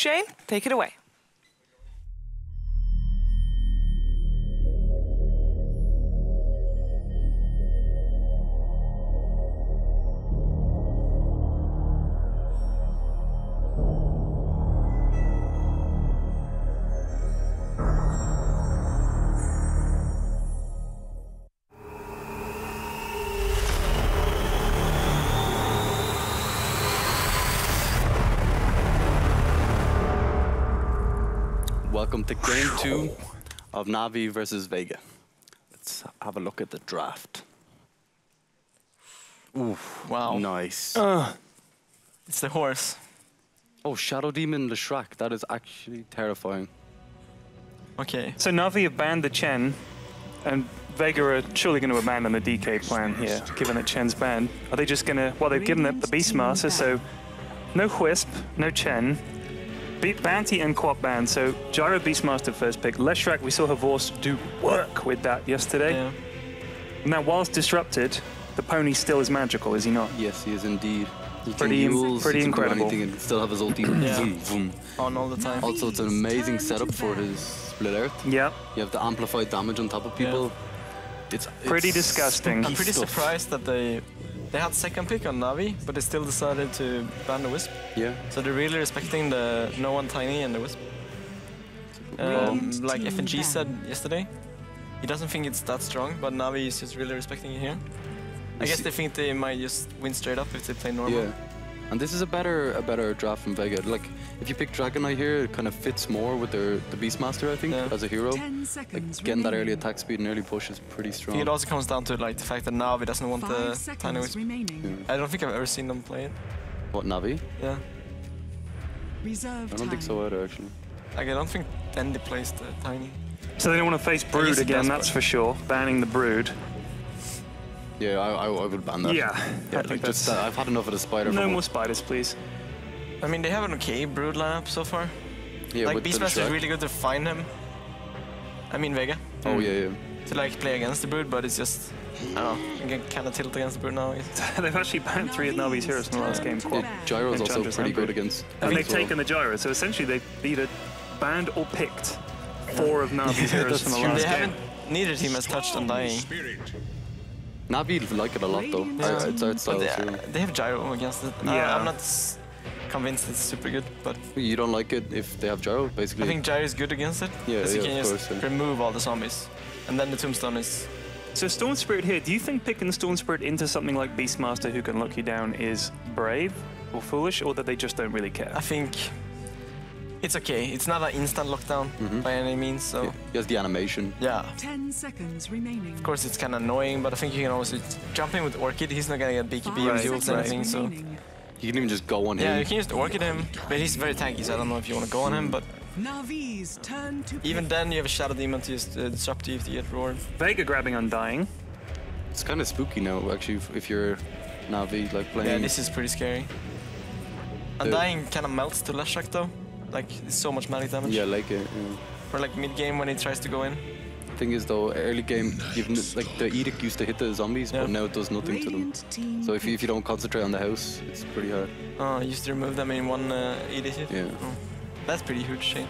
Shane, take it away. Welcome to Game 2 of Navi versus Vega. Let's have a look at the draft. Ooh, wow. Nice. It's the horse. Oh, Shadow Demon Leshrac. That is actually terrifying. Okay. So Navi have banned the Chen, and Vega are surely going to abandon the DK plan here, given that Chen's banned. Are they just going to... Well, they've given it the Beastmaster, so no Wisp, no Chen. Bounty and Quap ban, so Gyro Beastmaster first pick. Leshrac, we saw Havorse do work with that yesterday. Yeah. Now, whilst disrupted, the pony still is magical, is he not? Yes, he is indeed. He pretty incredible. Anything and still have his ulti zoom, zoom. On all the time. Also, it's an amazing setup for his split earth. Yeah. You have the amplified damage on top of people. Yeah. It's pretty disgusting. I'm pretty surprised that they had second pick on Navi, but they still decided to ban the Wisp. Yeah. So they're really respecting the no one tiny and the Wisp. Like FNG said yesterday, he doesn't think it's that strong, but Navi is just really respecting it here. I guess they think they might just win straight up if they play normal. Yeah. And this is a better draft from Vega. Like, if you pick Dragon Knight here, it kind of fits more with the Beastmaster, I think, as a hero. Like, getting that early attack speed and early push is pretty strong. I think it also comes down to like the fact that Navi doesn't want the tiny Wisp. Yeah. I don't think I've ever seen them play it. What, Navi? Yeah. I don't think so either, actually. Like, I don't think Dendi plays the tiny. So they don't want to face Brood again, that's for sure. Banning the Brood. Yeah, I would ban that. Yeah, I think just I've had enough of the spider. No more spiders, please. I mean, they have an okay Brood lineup so far. Yeah, like Beastmaster is really good to find him. I mean Vega. Oh yeah. To like play against the Brood, but it's just I don't know. You can kind of tilt against the Brood now. They've actually banned 3 of Navi's heroes in the last game. Gyro's also pretty good against. And they've taken the Gyro, so essentially they've either banned or picked 4 of Navi's heroes from the last game. Neither team has touched Undying. Navi like it a lot though. Yeah. It's art style. They have Gyro against it. Yeah. I'm not convinced it's super good, but... You don't like it if they have Gyro, basically? I think Gyro is good against it. Yeah, because you can of just course, remove all the zombies. And then the Tombstone is... So Storm Spirit here, do you think picking the Storm Spirit into something like Beastmaster who can lock you down is brave or foolish, or that they just don't really care? I think it's okay. It's not an instant lockdown by any means, so... Yeah. He has the animation. Yeah. 10 seconds remaining. Of course, it's kind of annoying, but I think you can also jump in with Orchid. He's not gonna get BKB or duels or anything, so... You can even just go on him. Yeah, you can just Orchid him, but he's very tanky, so I don't know if you want to go on him, but... Navi's turn to even then, you have a Shadow Demon to just disrupt you if you get roared. Vega grabbing Undying. It's kind of spooky now, actually, if you're Navi, like playing... Yeah, this is pretty scary. Undying kind of melts to Leshrac though. Like, it's so much magic damage. Yeah, like it. Or like mid-game when he tries to go in. Thing is though, early game, like the Edict used to hit the zombies, but now it does nothing to them. So if you don't concentrate on the house, it's pretty hard. Oh, you used to remove them in one Edict hit? Yeah. Oh. That's pretty huge change.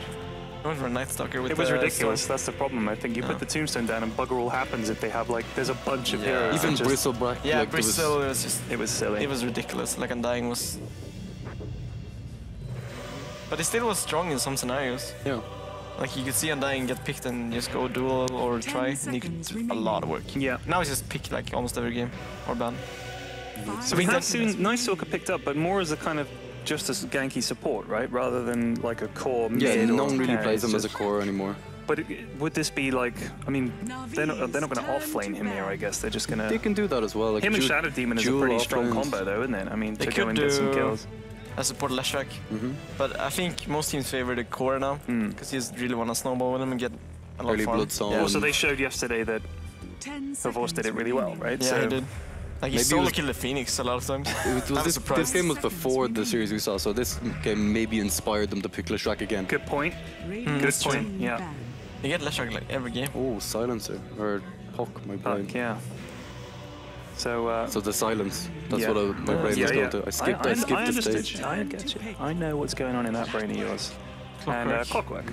I went for a Night Stalker with it was ridiculous, sword. that's the problem. I think you put the Tombstone down and bugger all happens if they have like, there's a bunch of heroes. Even Bristleback. Yeah, like, Bristle was just... It was silly. It was ridiculous, like Undying was... But it still was strong in some scenarios. Yeah. Like you could see Undying get picked and just go duel or try, and you could do a lot of work. Yeah. Now it's just pick like almost every game, or ban. So we have seen Night Stalker picked up, but more as a kind of just as ganky support, right? Rather than like a core mid. Yeah, no or one really carry. plays him as a core anymore. But would this be like, I mean, they're not going to off-lane him here, I guess. They're just going to... They can do that as well. Like him and Shadow Demon is a pretty strong combo though, isn't it? I mean, they to go and get some kills. I support Leshrac, but I think most teams favor the core now, because you just really want to snowball with him and get a lot of farm. Blood Zone. Yeah. Also, they showed yesterday that Havorse did it really well, right? Yeah, so he did. Like he solo killed the Phoenix a lot of times. This game was before the series we saw, so this game maybe inspired them to pick Leshrac again. Good point. Good point. Yeah. You get Leshrac like every game. Oh, Silencer or Hawk, my brain. Yeah. So the silence. That's what my brain was going to. I skipped the stage. I get you. I know what's going on in that brain of yours. Clockwork. Clockwork.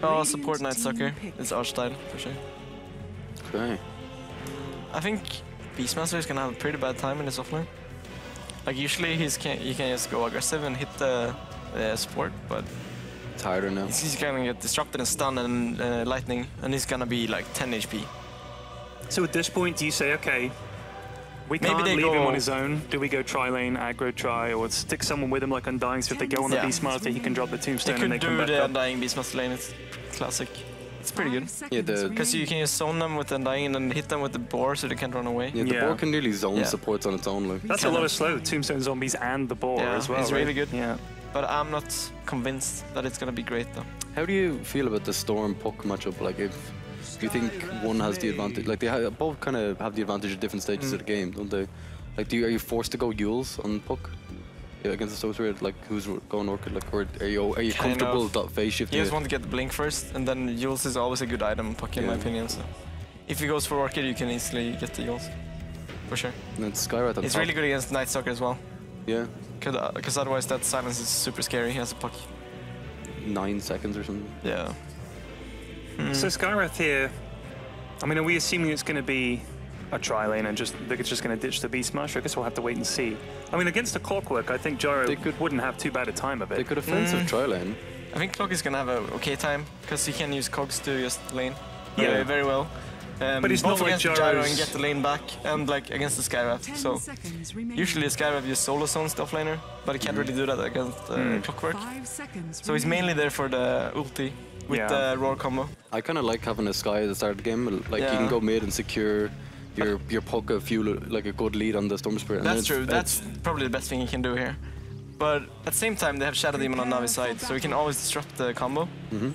Oh, support Night Sucker. It's our style, for sure. Okay. I think Beastmaster is gonna have a pretty bad time in this offlane. Like usually he can just go aggressive and hit the support, but It's harder now. he's gonna get disrupted and stunned and lightning, and he's gonna be like 10 HP. So at this point, do you say, okay, we Maybe can't they leave him go- on his own? Do we go tri-lane, aggro try, or stick someone with him like Undying, so if they go on the Yeah. Beastmaster, he can drop the They tombstone and could they come do back the up? Undying Beastmaster lane, it's classic. It's pretty good. Yeah, the- Because you can just zone them with Undying and then hit them with the boar so they can't run away. Yeah, the Yeah. board can nearly zone Yeah. supports on its own. Like. That's a lot of slow Tombstone Zombies and the boar Yeah, as well. it's right? really good. Yeah. But I'm not convinced that it's gonna be great though. How do you feel about the Storm Puck matchup? Like, if do you think one has the advantage? Like, they both kind of have the advantage at different stages of the game, don't they? Like, are you forced to go Yules on Puck? Yeah, against the Sorcerer, like who's going Orchid? Like, or are you Kind comfortable of. phase shifting? You just it? want to get the blink first, and then Yules is always a good item Puck in my Yeah. opinion. So if he goes for Orchid, you can easily get the Yules. For sure. And then Skywrath on It's top. really good against Night Stalker as well. Yeah, Because otherwise that silence is super scary. He has a Puck. 9 seconds or something. Yeah. So Skywrath here, I mean, are we assuming it's going to be a tri-lane and they're just going to ditch the Beastmaster? I guess we'll have to wait and see. I mean, against the Clockwork, I think Gyro wouldn't have too bad a time of They it. could offensive tri-lane. I think Clock is gonna have a okay time because he can use cogs to just lane Yeah. very well. But he's both not like against Gyro Gyro's- and get the lane back, and like against the Skywrath. So usually the Skywrath just solo zones the offlaner, but he can't really do that against Clockwork. 5 seconds. So he's mainly there for the ulti with Yeah. the roar combo. I kind of like having a Sky at the start of the game. Like, you can Yeah. go mid and secure your Puck a few, like a good lead on the Storm Spirit. and That's it's- true. That's probably the best thing he can do here. But at the same time, they have Shadow Demon on Navi's side, so he can always disrupt the combo.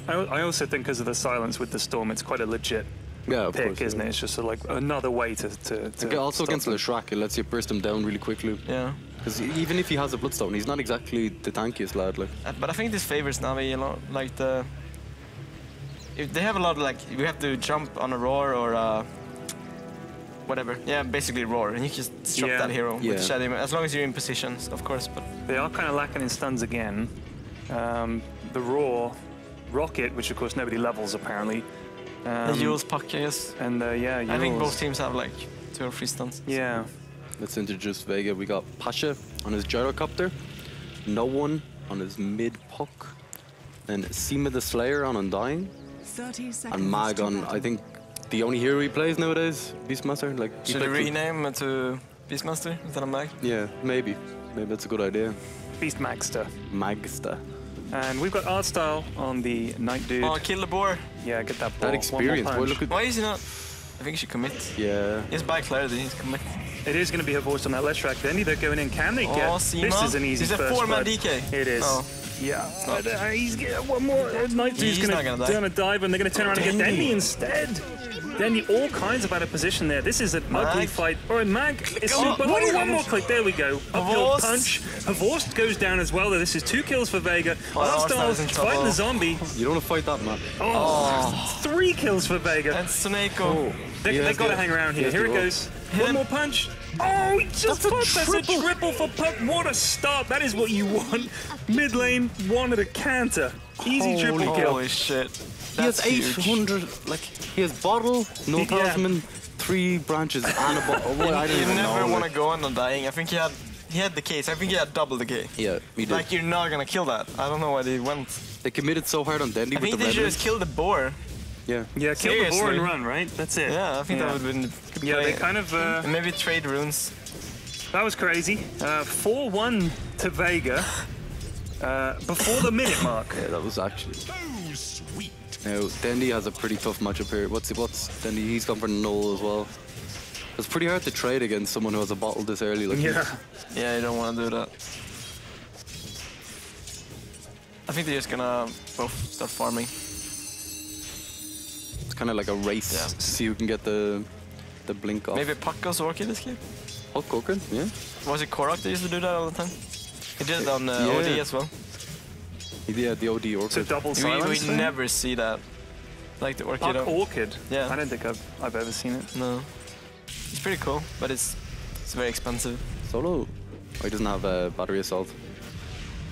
I also think because of the silence with the Storm, it's quite a legit yeah, of pick, course, isn't yeah. it? It's just like another way to Also stop against them. Leshrac, it lets you burst him down really quickly. Yeah. Because even if he has a Bloodstone, he's not exactly the tankiest lad. Like, But I think this favors Navi a lot. Like if they have a lot of like, you have to jump on a roar or whatever. Yeah, basically roar, and you can just disrupt Yeah. that hero Yeah. with Shadow Demon, as long as you're in position, of course. But They are kind of lacking in stuns again. The Raw Rocket, which of course nobody levels apparently. the Yules Puck, I guess. And yeah, I think Yules. both teams have like 2 or 3 stuns. Yeah. let's introduce Vega. We got Pasha on his Gyrocopter, no one on his mid Puck, and Seema the Slayer on Undying, 30 seconds. and Mag to on, battle. I think, the only hero he plays nowadays, Beastmaster. Like, he Should we plays- rename to Beastmaster instead of Mag? Yeah, maybe. Maybe that's a good idea. Beast Magster. Magsta. And we've got Art Style on the Night Dude. Oh, kill the boar. Yeah, get that ball. That One experience, more boy, punch. look at... Why is he not? I think he should commit. Yeah. He's by clarity, he's commit. It is going to be a voice on that Leshrac. Then they're going in. Can they get? Oh, Seema. This is an easy He's a first 4-man blood. DK. It is. Oh. Yeah. He's getting one more. Night Dude's He's not going gonna die. to dive, and they're going to turn around and get Dendy. Dendy instead. Dendy, all kinds of out of position there. This is an ugly Mag. fight. Or a Mag. It's Oh, super. what Oh, is one it? more click. There we go. Uphill Havorst. punch. Havorst goes down as well. This is 2 kills for Vega. Oh, Art Art Style's Style's in fighting trouble. the zombie. You don't want to fight that, man. Oh, 3 kills for Vega. And Suneko. They has got to the- hang around he here. has Here the it rope. goes. Hit One him. more punch. Oh, he just That's a That's a triple. triple for Puck. What a start. That is what you want. Mid lane, one at a canter. Easy triple kill. Holy shit. He has That's huge. 800, like, he has bottle, no Yeah. talisman, 3 branches, and a bottle. Well, I don't You even never know. want to like- go on Undying. I think he had the case. I think he had double the K. Yeah, he did. Like, you're not gonna kill that. I don't know why they went. They committed so hard on Dendy I with think the they red should one. just kill the boar. Yeah. Yeah, kill the boar Seriously? and run, right? That's it. Yeah, I think Yeah. that would have been good Yeah, play. they kind of. And maybe trade runes. That was crazy. 4-1 to Vega before the minute mark. Yeah, that was actually. Now, Dendy has a pretty tough matchup here. What's Dendy? He's gone for null as well. It's pretty hard to trade against someone who has a bottle this early. Like Yeah. Yeah, you don't want to do that. I think they're just gonna both start farming. it's kind of like a race Yeah. to see who can get the blink off. Maybe Puck goes Orchid this game? Hulk Hogan, yeah. Was it Korok that used to do that all the time? He did it on Yeah. OD as well. He had the OD So Orchid. double silence. We then? never see that. Like the Orchid. Puck Orchid. Yeah. I don't think I've ever seen it. No. It's pretty cool, but it's very expensive. Solo? Oh, he doesn't have battery assault.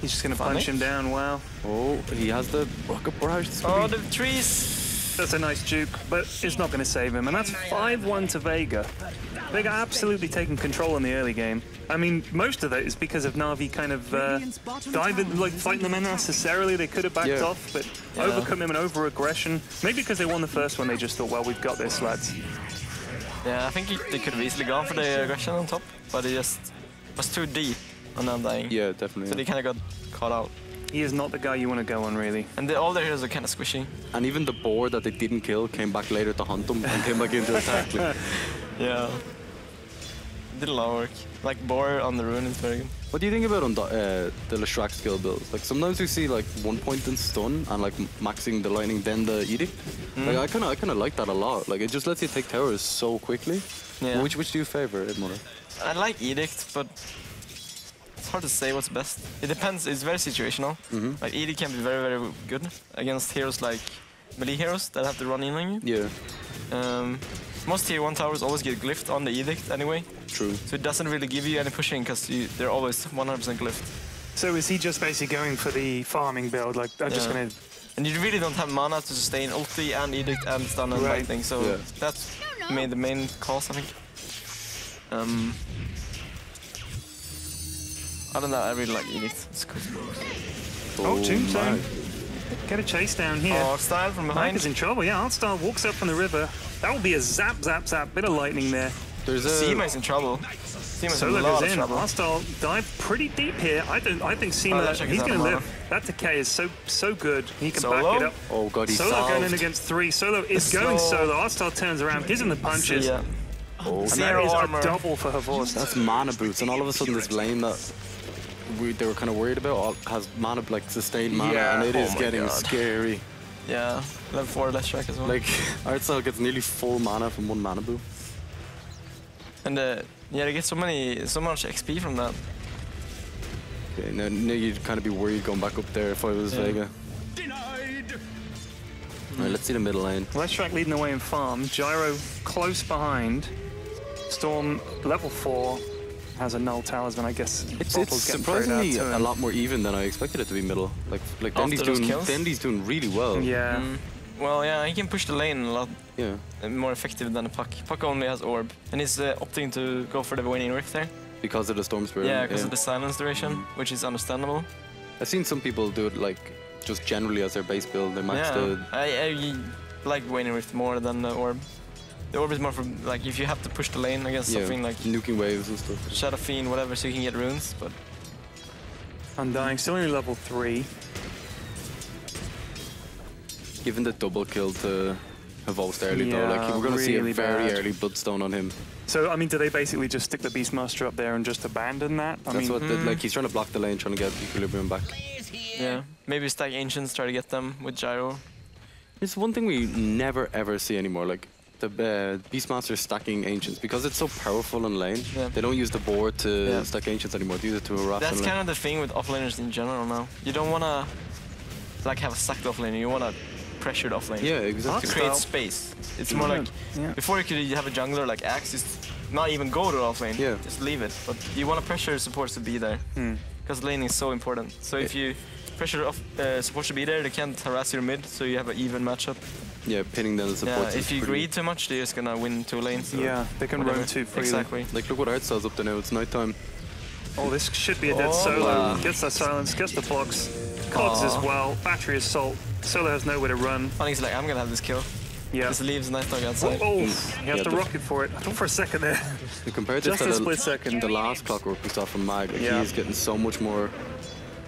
He's just going to Funny. punch him down. Wow. Oh, he has the rocket barrage. Oh, the trees! That's a nice juke, but it's not going to save him. And that's 5-1 to Vega. Vega absolutely taking control in the early game. I mean, most of that is because of Na'Vi kind of diving, like fighting them unnecessarily. They could have backed off, but overcome him and over-aggression. Maybe because they won the first one, they just thought, well, we've got this, lads. Yeah, I think they could have easily gone for the aggression on top, but it just was too deep on them dying. Yeah, definitely. So they kind of got caught out. He is not the guy you want to go on, really. And all their heroes are kind of squishy. And even the boar that they didn't kill came back later to hunt them and came back into attack. Like. Yeah. Did a lot of work. Like boar on the rune is very good. What do you think about on the Leshrac skill builds? Like sometimes we see like 1 point in stun and like maxing the lightning, then the edict. Like I kind of like that a lot. Like it just lets you take towers so quickly. Yeah. Which do you favor, Edmund? I like edict, but it's hard to say what's best. It depends. It's very situational. Like edict can be very, very good against heroes like melee heroes that have to run in on you. Yeah. Most tier 1 towers always get glyphed on the edict anyway. True. So it doesn't really give you any pushing because they're always 100% glyphed. So is he just basically going for the farming build? Like, I'm just going to... And you really don't have mana to sustain ulti and edict and stun and lightning. So that's the main cause, I think. Other than that, I really like edict. It's cool. Oh, Tombstone. Get a chase down here. Oh, style from behind. Mike is in trouble, yeah. Artstar walks up from the river. That will be a zap, zap, zap. Bit of lightning there. There's a... Seema's in trouble. Seema's Solo in a lot goes of in. trouble. Artstar dive pretty deep here. I think Seema, Leshrac is he's out going of to mana. live. That decay is so good. He can Solo? back it up. Oh god, he's Solo going in solved. against 3. Solo is going solo. Artstar turns around, gives him the punches. Yeah. Oh, And that Zero is armor. a double for Havorst. that's mana boots, and all of a sudden this lane that they were kind of worried about has mana, like sustained mana, Yeah. and it is Oh my getting God. scary. Yeah. Level 4 Leshrac as well. Like Artstar gets nearly full mana from 1 mana boot. And yeah, they get so much XP from that. Okay, now you'd kind of be worried going back up there if I was Vega. Alright, let's see the middle lane. Leshrac leading the way in farm. Gyro close behind. Storm level 4 has a null talisman, I guess. It's Bottle's getting thrown out surprisingly to a him. lot more even than I expected it to be middle. Like After those kills? Dendy's doing really well. Yeah. Well, yeah, he can push the lane a lot Yeah. more effective than the Puck. Puck only has orb, and he's opting to go for the Waning Rift there. Because of the Storm Spirit. Yeah, because of the silence duration, which is understandable. I've seen some people do it like just generally as their base build. They max the I like Waning Rift more than the orb. The orb is more for like if you have to push the lane against something like nuking waves and stuff. Shadow Fiend, whatever, so you can get runes. But Undying, still only level 3. Given the double kill to Havorst early though, like Yeah, we're gonna see a really very bad. early bloodstone on him. So, I mean, do they basically just stick the Beastmaster up there and just abandon that? I That's mean, what like he's trying to block the lane, trying to get equilibrium back. yeah, maybe stack Ancients, try to get them with Gyro. It's one thing we never ever see anymore. Like the Beastmaster stacking Ancients because it's so powerful in lane. Yeah. They don't use the board to stack Ancients anymore. They use it to harass That's in lane. kind of the thing with offlaners in general now. You don't wanna like have a sacked offlaner. You wanna pressured offlane. Yeah, exactly. To create space. It's more like before you could have a jungler like Axe, just not even go to offlane. Yeah. Just leave it. But you want to pressure supports to be there because laning is so important. So if you pressure supports to be there, they can't harass your mid, so you have an even matchup. Yeah, pinning down the supports. Yeah, is if you pretty- greed too much, they're just gonna win 2 lanes. Or yeah, they can whatever. roam too freely. Exactly. Like look what Artsal's up to now. It's nighttime. Oh, this should be a dead Oh, solo. wow. Gets that silence, gets the blocks. Cogs as well. Battery assault. Solo has nowhere to run. Onyx like, I'm gonna have this kill. Yeah. Just leaves Night Dog Oh, outside. he has Yeah, to the- rocket for it. I thought for a second there. You compare this Just to a split second. the last clockwork we saw from Mag. Like Yeah. he's getting so much more.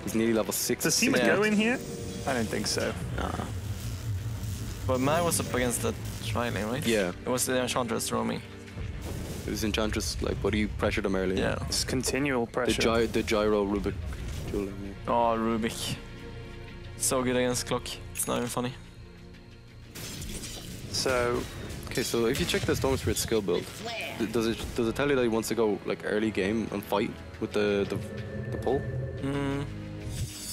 He's nearly level 6. Does Seema Yeah. go in here? I don't think so. But Mai was up against the tri-lane, right? Yeah. It was the Enchantress roaming. It was Enchantress, like, but he pressured him early. Yeah. It's continual The, pressure. the gyro Rubik. dueling, yeah. Oh, Rubik. So good against Clock. It's not even funny. So, Okay, so if you check the Storm Spirit skill build, does it tell you that he wants to go like early game and fight with the pull?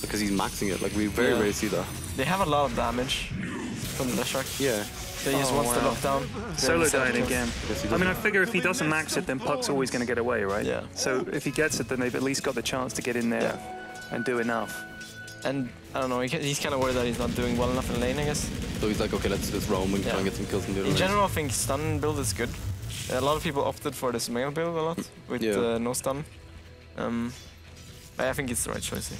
Because he's maxing it. Like we very rarely see that. They have a lot of damage from the Leshrac. Yeah. So he just wants to lock down. Solo Then dying kills. again. Yes, he I mean, I does. figure if he doesn't max it, then Puck's always going to get away, right? Yeah. So if he gets it, then they've at least got the chance to get in there. and do enough. And I don't know, he's kind of worried that he's not doing well enough in lane, I guess. So he's like, okay, let's just roam and try and get some kills and do it. In general, I think stun build is good. A lot of people opted for the Smail build a lot with no stun. But I think it's the right choice.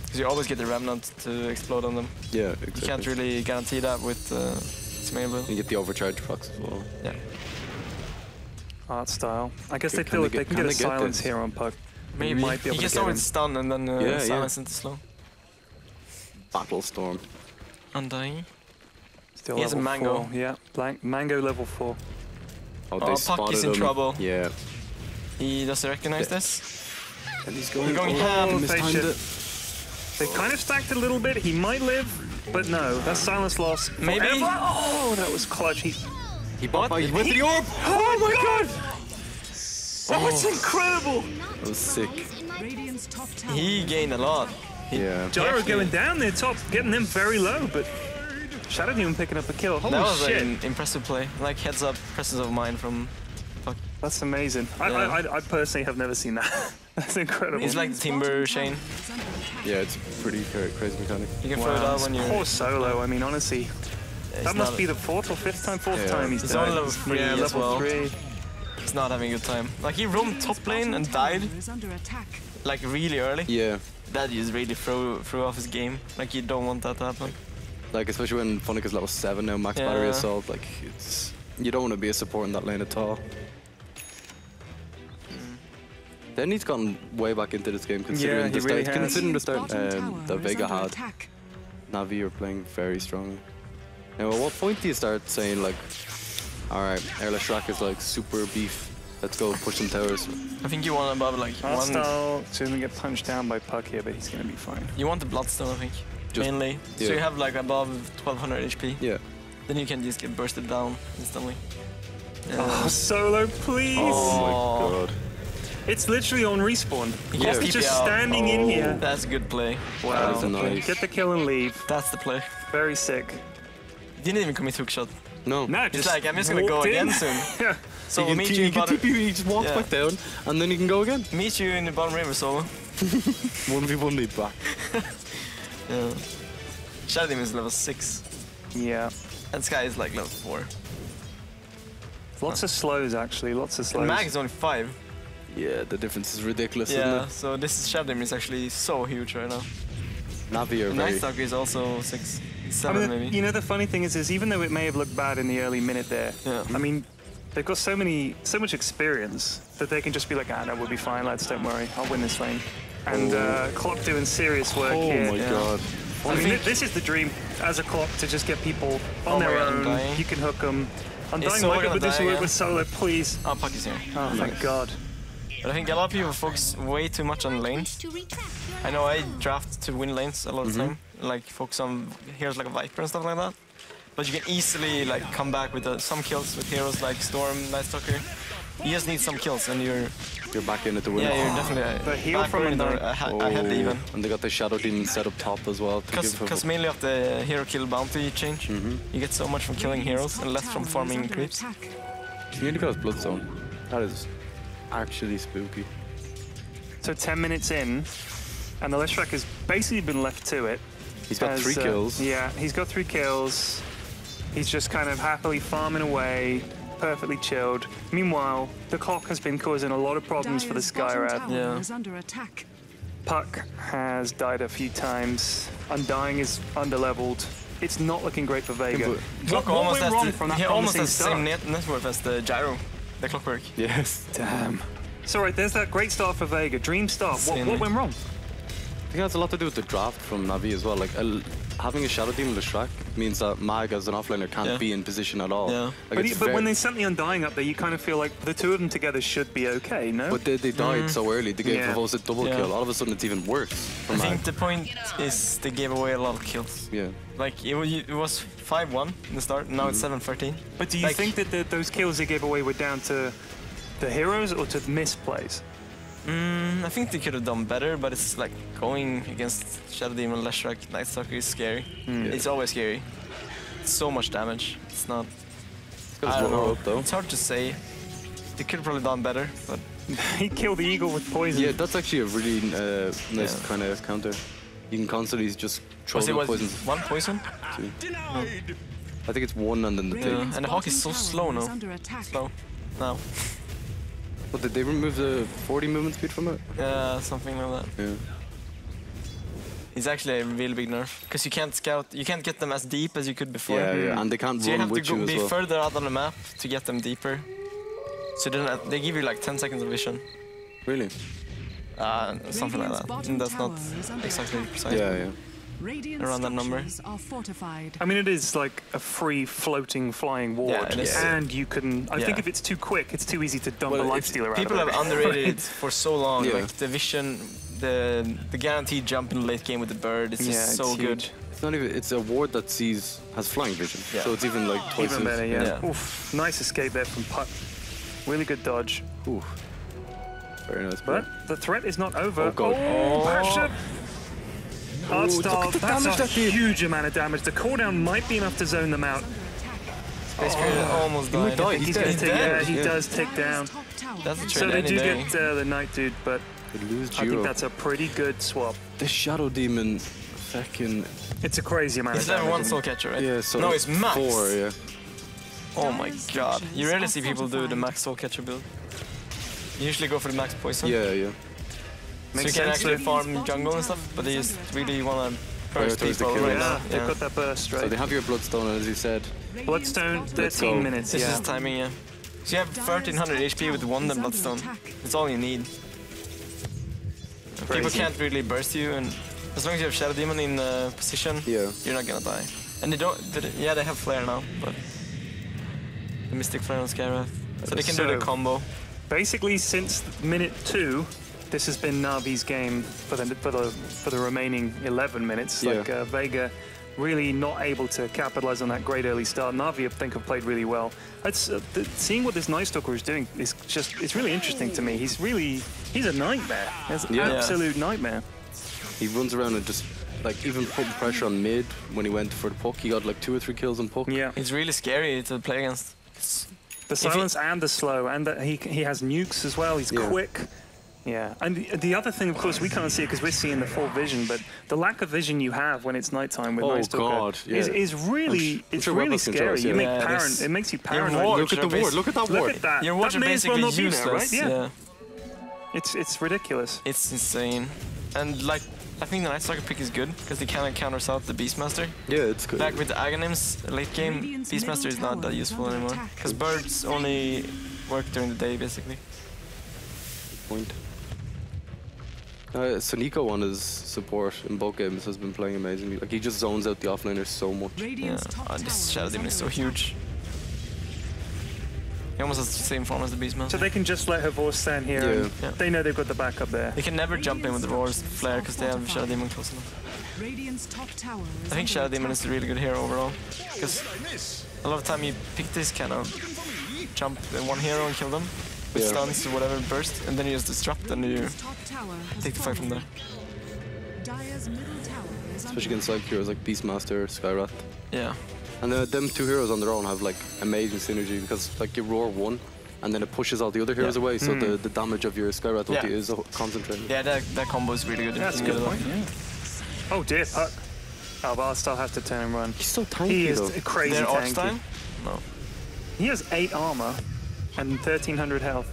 Because you always get the Remnant to explode on them. Yeah, exactly. You can't really guarantee that with Smail build. You get the overcharge procs as well. Yeah. Art style. I guess Okay, they feel like they can get a silence this? here on Puck. Maybe. Might be able He to can start get with him. stun and then silence into slow. Battle Storm. Undying. Still He has a level mango. 4. Yeah, Mango level 4. Oh, Puck spotted is in him. trouble. Yeah. Does he recognize this? And he's He's going ham. he mistimed They it. They kind of stacked a little bit. He might live, but no. That's silence loss. Maybe. Forever. Oh, that was clutch. He bought by, he went to the orb! Oh my god! Oh, it's incredible! That was sick. Radiant's top tower. He gained a lot. Yeah. Gyro actually- going down there top, getting them very low, but Shadow Demon picking up a kill. Holy That was shit! an impressive play. Like heads up presence of mind from Puck. That's amazing. I personally have never seen that. That's incredible. He's like the Timber Chain. Is under attack. Yeah, it's pretty crazy mechanic. You can throw it out when you're... Poor Solo. I mean, honestly, He's that must not- be the fourth or fifth time he's He's died. on level 3 yeah, as level well. 3. He's not having a good time. Like he roamed top lane and died Is under attack. like really early. Yeah. That just really threw off his game. Like you don't want that to happen. Like, especially when Funnick is level 7 now, max battery assault, like, it's... You don't want to be a support in that lane at all. Then he's gotten way back into this game, considering he really has. considering the start Bottom that tower is Vega under had. attack. Navi are playing very strongly. Now, at what point do you start saying, like, alright, Erla Shrek is like super beef, let's go push some towers? I think you want above like one. Hostile to even get punched down by Puck here, but he's gonna be fine. You want the Bloodstone, I think. Just- Mainly. So yeah. you have like above 1200 HP. Yeah. Then you can just get bursted down instantly. Oh, Solo, please! Oh my god. It's literally on respawn. Yeah. He's just Yeah. standing in here. That's a good play. That is Wow. nice. Get the kill and leave. That's the play. Very sick. Didn't even commit hookshot. No. No, He's just like, I'm just gonna go walked in. again soon. Yeah. So he we'll meet you in bottom. he just walks Yeah. back down, and then he can go again. Meet you in the bottom river solo. 1v1 lead back. Yeah. Shadow Demon is level 6. Yeah. And Sky is like level 4. Lots of slows, actually. Lots of slows. And Mag is only 5. Yeah, the difference is ridiculous, Yeah, isn't so this is Shadow Demon is actually so huge right now. it? Navi are Night very... Stalker is also 6. I 7 mean, maybe. you know, the funny thing is even though it may have looked bad in the early minute there, Yeah. I mean, they've got so much experience that they can just be like, ah, no, we'll be fine, lads, don't worry, I'll win this lane. And Clock doing serious work Oh here. my god. I mean, this is the dream as a Clock to just get people on their my God, own. Undying. You can hook them. I'm Is dying Solo like it, gonna but this die work again? with Solo, please. Oh, Puck is here. Oh, thank God. But I think a lot of people focus way too much on lanes. I know I draft to win lanes a lot of the time. Like focus on heroes like a Viper and stuff like that. But you can easily like come back with some kills with heroes like Storm, Night Stalker. You just need some kills and you're back in it to win. yeah, you're definitely The heal back from in Undying. ahead even. And they got the Shadow Demon set up top as well. Because mainly of the hero kill bounty change, you get so much from killing heroes and less from farming creeps. Community got Bloodstone. That is actually spooky. So 10 minutes in, and the Leshrac has basically been left to it. He's got 3 kills. Yeah, he's got 3 kills. He's just kind of happily farming away, perfectly chilled. Meanwhile, the Clock has been causing a lot of problems for the Skyrad. Yeah. Is under attack. Puck has died a few times. Undying is underleveled. It's not looking great for Vega. Clock What almost went has wrong the, from that he almost promising has the same start? net worth as the Gyro, the Clockwork. Yes. Damn. So right, there's that great start for Vega. Dream start. What Insanely. went wrong? I think it has a lot to do with the draft from Navi as well. Like having a Shadow Demon Leshrac means that Mag as an offlaner can't be in position at all. Yeah. Like, But when they sent the Undying up there, you kind of feel like the two of them together should be okay, no? But they died so early. They gave Yeah. Vavos a double Yeah. kill. All of a sudden, it's even worse for I Mag. think the point is they gave away a lot of kills. Yeah. Like it was 5-1 in the start, now it's 7-13. But do you Like- think that those kills they gave away were down to the heroes or to misplays? I think they could have done better, but it's like going against Shadow Demon, Leshrac, Night Stalker is scary. It's always scary. It's so much damage. It's not. It's got I his don't roll know. up though. It's hard to say. They could have probably done better, but He killed the eagle with poison. Yeah, that's actually a really nice kind of counter. You can constantly just throw the poison. One poison? Two. I think it's one and then the thing. And the hawk is so slow now. Slow. Now. What, did they remove the 40 movement speed from it? Yeah, something like that. Yeah. It's actually a really big nerf. Because you can't scout, you can't get them as deep as you could before. Yeah, and they can't so run with you you have to as well. be further out on the map to get them deeper. So then they give you like 10 seconds of vision. Really? Something like that. And that's not exactly precise. Yeah. Around that number. I mean, it is like a free floating flying ward, Yeah, it is. and you can. I think if it's too quick, it's too easy to dump a life stealer out. People of have it. underrated it for so long. Yeah. Like the vision, the guaranteed jump in the late game with the bird. It's just so good. huge. It's not even. It's a ward that has flying vision. Yeah. So it's even like twice Even better, yeah. Yeah. Oof, nice escape there from Puck. Really good dodge. Ooh. Very nice. But the threat is not over. Oh, God. Passion! Hard style, look at the that's damage a that did. huge amount of damage. The cooldown might be enough to zone them out. Space Creator almost died. died. He's dead. going to take, dead. yeah, he does take down. That's a So trade they any do day. get the Night Dude, but They lose I think Giro. that's a pretty good swap. The Shadow Demon, fucking. It's a crazy amount It's of level damage. 1 soul catcher, right? Yeah, so no, it's max. 4, yeah. Oh my god. You rarely see people do the max soul catcher build. You usually go for the max poison. Yeah. So you Makes can sense, actually though. farm jungle and stuff, but they just really want to burst Prioritize the people kill. right Yeah, now. they've got that burst, So right? they have your Bloodstone, as you said. Bloodstone, Let's 13 go. minutes, It's yeah. just timing, yeah. So you have 1300 HP with one Bloodstone. That's all you need. People Crazy. can't really burst you, and as long as you have Shadow Demon in position, Yeah. you're not gonna die. And they don't. Yeah, they have Flare now, but the Mystic Flare on Skyrath, so they can do the So- combo. Basically, since minute 2, this has been Navi's game for the remaining 11 minutes. Yeah. Like Vega really not able to capitalize on that great early start. Navi, I think, have played really well. It's, seeing what this Night Stalker is doing is it's really interesting to me. He's a nightmare. He's an absolute nightmare. He runs around and just, like, even putting pressure on mid when he went for the puck. He got like 2 or 3 kills on puck. Yeah. It's really scary to play against. The silence and the slow, and that he has nukes as well. He's quick. Yeah, and the other thing, of course, we can't see it because we're seeing the full vision, but the lack of vision you have when it's nighttime with Night Stalker God, yeah. is really I'm sure really weapons can scary. trust, You yeah. make Yeah, parent, it makes you paranoid. wards Look at the are ward. Look at that Look ward. at that. Your wards That are may as well basically not be there, useless. right? Yeah. It's ridiculous. It's insane. And like, I think the Night Stalker pick is good because they kind of counters out the Beastmaster. Yeah, it's good. Like with the Aghanims late game, Beastmaster is not that useful anymore because birds only work during the day basically. Point. Soniko on his support in both games has been playing amazingly. Like, he just zones out the offliners so much. Yeah, this Shadow Demon is so huge. He almost has the same form as the Beastmaster. So they can just let her voice stand here. Yeah. And Yeah. They know they've got the backup there. They can never jump in with the Roar's Flare because they have Shadow Demon close enough. I think Shadow Demon is a really good hero overall because a lot of time you pick this kind of jump one hero and kill them with Yeah. stuns or whatever burst, and then you just disrupt and you take the fight from there. Especially against like heroes like Beastmaster, Skyrath. Yeah. And them 2 heroes on their own have like amazing synergy because like you roar one and then it pushes all the other heroes Yeah. away, so the damage of your Skyrath ulti is concentrated. Yeah, that combo is really good. That's a good point. Yeah. Oh dear, Puck. Oh, but I'll still have to turn and run. He's so tanky He is though. crazy Their arch tanky. time? No. He has 8 armor and 1300 health.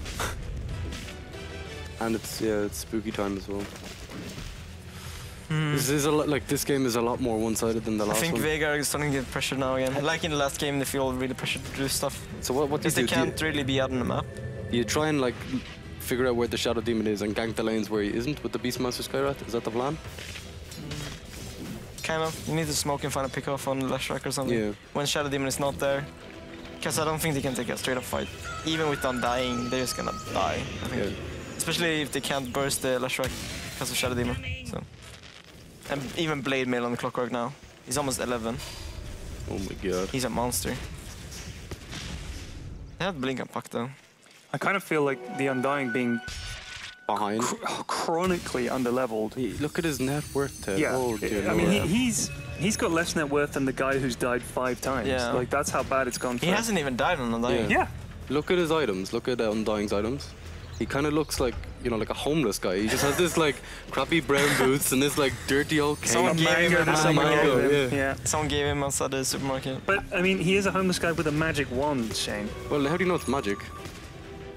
And it's spooky time as well. This is a lot, like this game is a lot more one-sided than the I last think one. Vega is starting to get pressured now again. Like in the last game, they feel really pressured to do stuff. So what do you Because they do? can't really be out on the map. You try and like figure out where the Shadow Demon is and gank the lanes where he isn't with the Beastmaster Skyrath? Is that the plan? Kind of. You need to smoke and find a pick-off on Lashrak or something. Yeah. When Shadow Demon is not there. Because I don't think they can take a straight-up fight. Even with Undying, they're just gonna die, I think. Yeah. Especially if they can't burst the Lashrak because of Shadow Demon. So. And even Blade Mail on the Clockwork now. He's almost 11. Oh my god. He's a monster. They have Blink and Puck though. I kind of feel like the Undying being Behind. chronically underleveled. Look at his net worth, Ted. Yeah, Oh, dear I mean, Lord. he's got less net worth than the guy who's died 5 times. Yeah. Like, that's how bad it's gone for He him. hasn't even died on Undying. Yeah. Look at his items. Look at Undying's items. He kind of looks like, you know, like a homeless guy. He just has this like crappy brown boots and this like dirty old cape. Someone gave him Mango that someone mango, gave him. yeah. Yeah. Someone gave him outside the supermarket. But, I mean, he is a homeless guy with a magic wand, Shane. Well, how do you know it's magic?